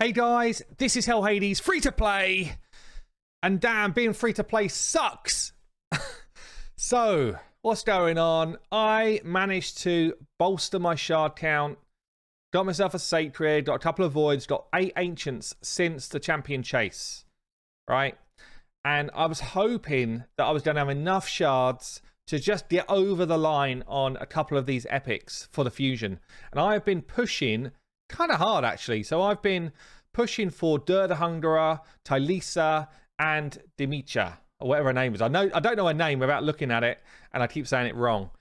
Hey guys, this is Hell Hades, free to play. And damn, being free to play sucks. So, what's going on? I managed to bolster my shard count, got myself a sacred, got a couple of voids, got 8 ancients since the champion chase, right? And I was hoping that I was going to have enough shards to just get over the line on a couple of these epics for the fusion. And I have been pushing kind of hard, actually. So I've been pushing for the Hungerer, Tylisa, and Dimitra, or whatever her name is. I don't know her name without looking at it, and I keep saying it wrong.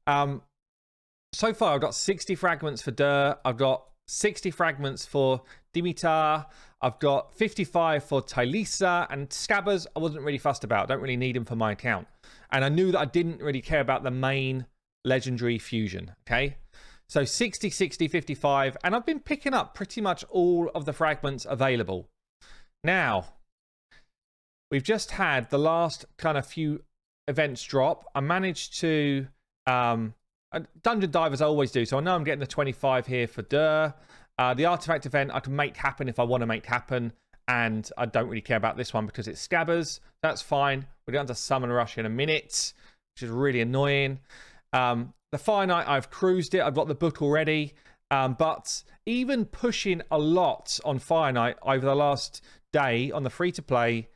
So far, I've got 60 fragments for I've got 60 fragments for Dimitra. I've got 55 for Tylisa, and Scabbers I wasn't really fussed about. I don't really need him for my account. And I knew that I didn't really care about the main legendary fusion, okay? So 60, 60, 55, and I've been picking up pretty much all of the fragments available. Now, we've just had the last kind of few events drop. I managed to, Dungeon Divers I always do, so I know I'm getting the 25 here for the Artifact event I can make happen if I want to make happen, and I don't really care about this one because it's Scabbers. That's fine. We'll get onto Summon Rush in a minute, which is really annoying. The Finite, I've cruised it. I've got the book already. But even pushing a lot on Finite over the last day on the free-to-play,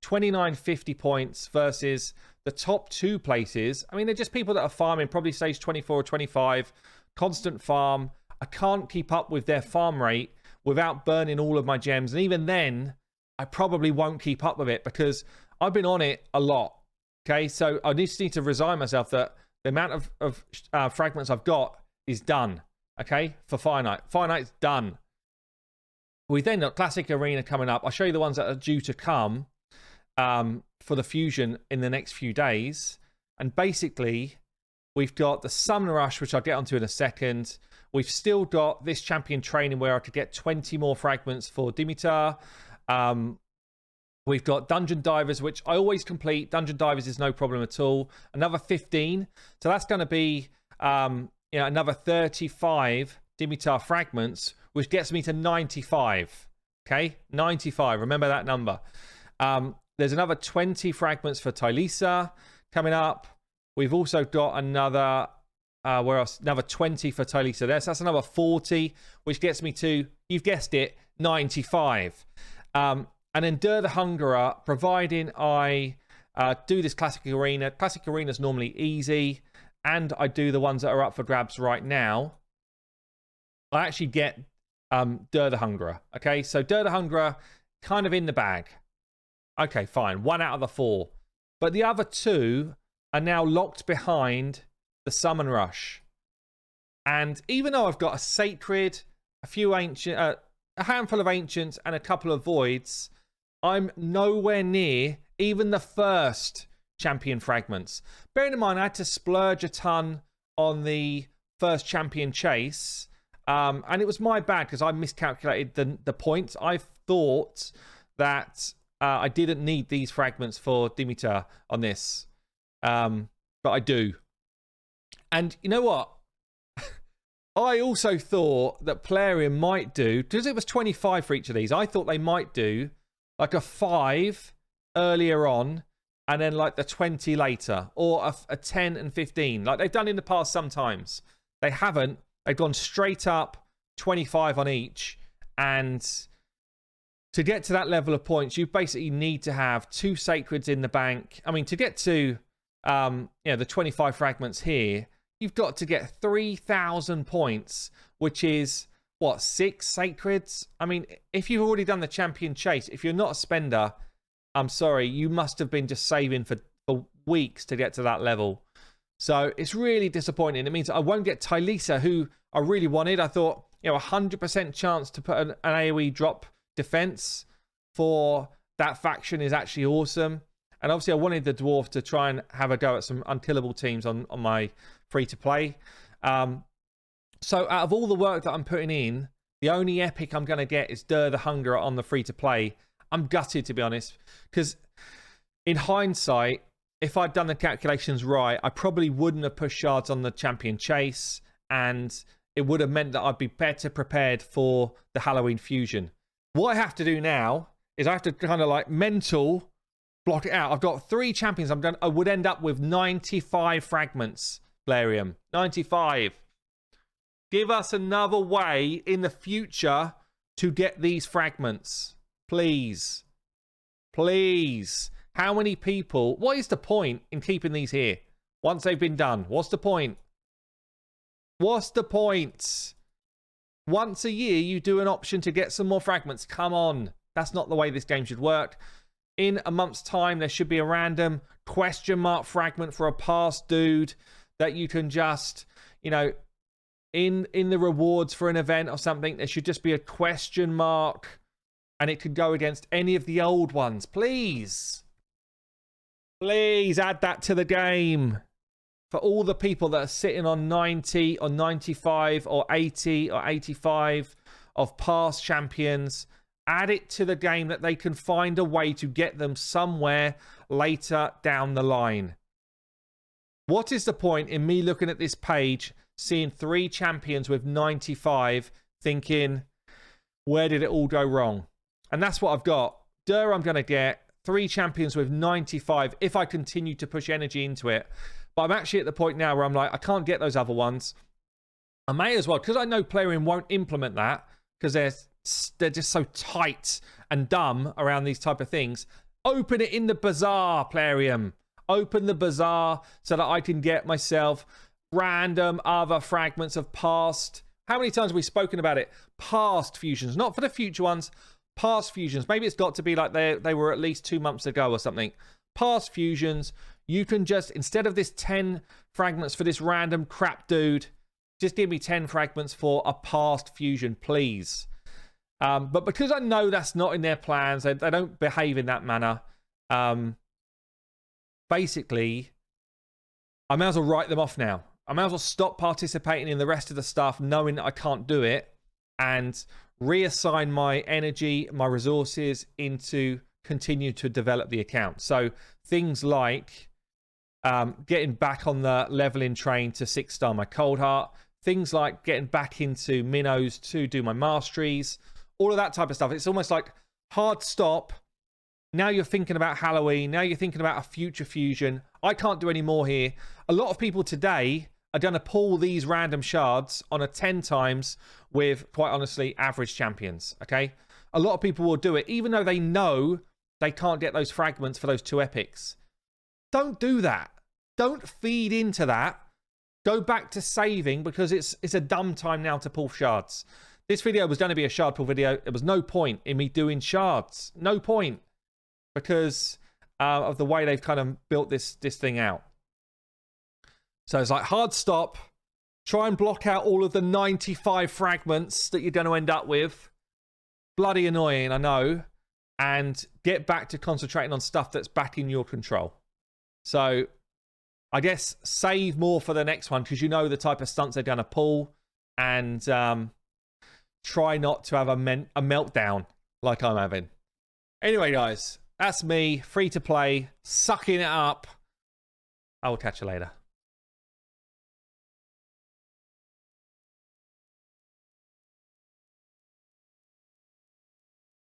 2950 points versus the top 2 places. I mean, they're just people that are farming, probably stage 24 or 25, constant farm. I can't keep up with their farm rate without burning all of my gems. And even then, I probably won't keep up with it because I've been on it a lot. Okay, so I just need to resign myself that the amount of fragments I've got is done. Okay, for Finite. Finite's done. We then got Classic Arena coming up. I'll show you the ones that are due to come for the fusion in the next few days. And basically, we've got the Summon Rush, which I'll get onto in a second. We've still got this champion training where I could get 20 more fragments for Dimitra. We've got Dungeon Divers, which I always complete. Dungeon Divers is no problem at all. Another 15. So that's going to be another 35 Dimitra fragments, which gets me to 95. Okay, 95. Remember that number. There's another 20 fragments for Tylisa coming up. We've also got another, where else? Another 20 for Tylisa there. So that's another 40, which gets me to, you've guessed it, 95. And then the Hungerer, providing I do this Classic Arena. Classic Arena is normally easy, and I do the ones that are up for grabs right now. I actually get the Hungerer. Okay, so the Hungerer, kind of in the bag. Okay, fine. 1 out of the 4. But the other 2 are now locked behind the Summon Rush. And even though I've got a Sacred, a few ancient, a handful of Ancients, and a couple of Voids, I'm nowhere near even the first champion fragments. Bearing in mind, I had to splurge a ton on the first champion chase. And it was my bad because I miscalculated the points. I thought that I didn't need these fragments for Dimitra on this. But I do. And you know what? I also thought that Plarium might do, because it was 25 for each of these, I thought they might do like a 5 earlier on and then like the 20 later, or a 10 and 15 like they've done in the past sometimes. They haven't. They've gone straight up 25 on each. And to get to that level of points, you basically need to have 2 Sacreds in the bank. I mean, to get to the 25 fragments here, you've got to get 3,000 points, which is, what, 6 Sacreds? I mean, if you've already done the champion chase, if you're not a spender, I'm sorry, you must have been just saving for weeks to get to that level. So it's really disappointing. It means I won't get Tylisa, who I really wanted. I thought, 100% chance to put an AoE drop defense for that faction is actually awesome. And obviously I wanted the Dwarf to try and have a go at some unkillable teams on my free-to-play. So out of all the work that I'm putting in, the only epic I'm going to get is the Hungerer on the free-to-play. I'm gutted, to be honest, because in hindsight, if I'd done the calculations right, I probably wouldn't have pushed shards on the champion chase, and it would have meant that I'd be better prepared for the Halloween fusion. What I have to do now is I have to kind of like mental block it out. I've got 3 champions. I would end up with 95 fragments, Plarium. 95. Give us another way in the future to get these fragments. Please. Please. How many people? What is the point in keeping these here once they've been done? What's the point? What's the point? Once a year, you do an option to get some more fragments. Come on. That's not the way this game should work. In a month's time, there should be a random question mark fragment for a past dude that you can just, you know, in the rewards for an event or something, there should just be a question mark and it could go against any of the old ones. Please. Please add that to the game. For all the people that are sitting on 90 or 95 or 80 or 85 of past champions, add it to the game that they can find a way to get them somewhere later down the line. What is the point in me looking at this page, seeing 3 champions with 95, thinking, where did it all go wrong? And that's what I've got. I'm going to get 3 champions with 95 if I continue to push energy into it. But I'm actually at the point now where I'm like, I can't get those other ones. I may as well, because I know Plarium won't implement that, because they're just so tight and dumb around these type of things. Open it in the bazaar, Plarium. Open the bazaar so that I can get myself random other fragments of past. How many times have we spoken about it? Past fusions, not for the future ones. Past fusions. Maybe it's got to be like they were at least 2 months ago or something. Past fusions. You can just, instead of this 10 fragments for this random crap dude, just give me 10 fragments for a past fusion, please. But because I know that's not in their plans, they don't behave in that manner. Basically, I may as well write them off now. I may as well stop participating in the rest of the stuff, knowing that I can't do it, and reassign my energy, my resources into continue to develop the account. So things like getting back on the leveling train to 6-star my cold heart, things like getting back into minnows to do my masteries, all of that type of stuff. It's almost like hard stop. Now you're thinking about Halloween. Now you're thinking about a future fusion. I can't do any more here. A lot of people today are going to pull these random shards on a 10 times with, quite honestly, average champions. Okay? A lot of people will do it, even though they know they can't get those fragments for those 2 epics. Don't do that. Don't feed into that. Go back to saving, because it's a dumb time now to pull shards. This video was going to be a shard pull video. There was no point in me doing shards. No point. Because of the way they've kind of built this thing out. So it's like hard stop. Try and block out all of the 95 fragments that you're going to end up with. Bloody annoying, I know. And get back to concentrating on stuff that's back in your control. So I guess save more for the next one, because you know the type of stunts they're going to pull. And try not to have a meltdown like I'm having. Anyway, guys, that's me, free to play, sucking it up. I will catch you later.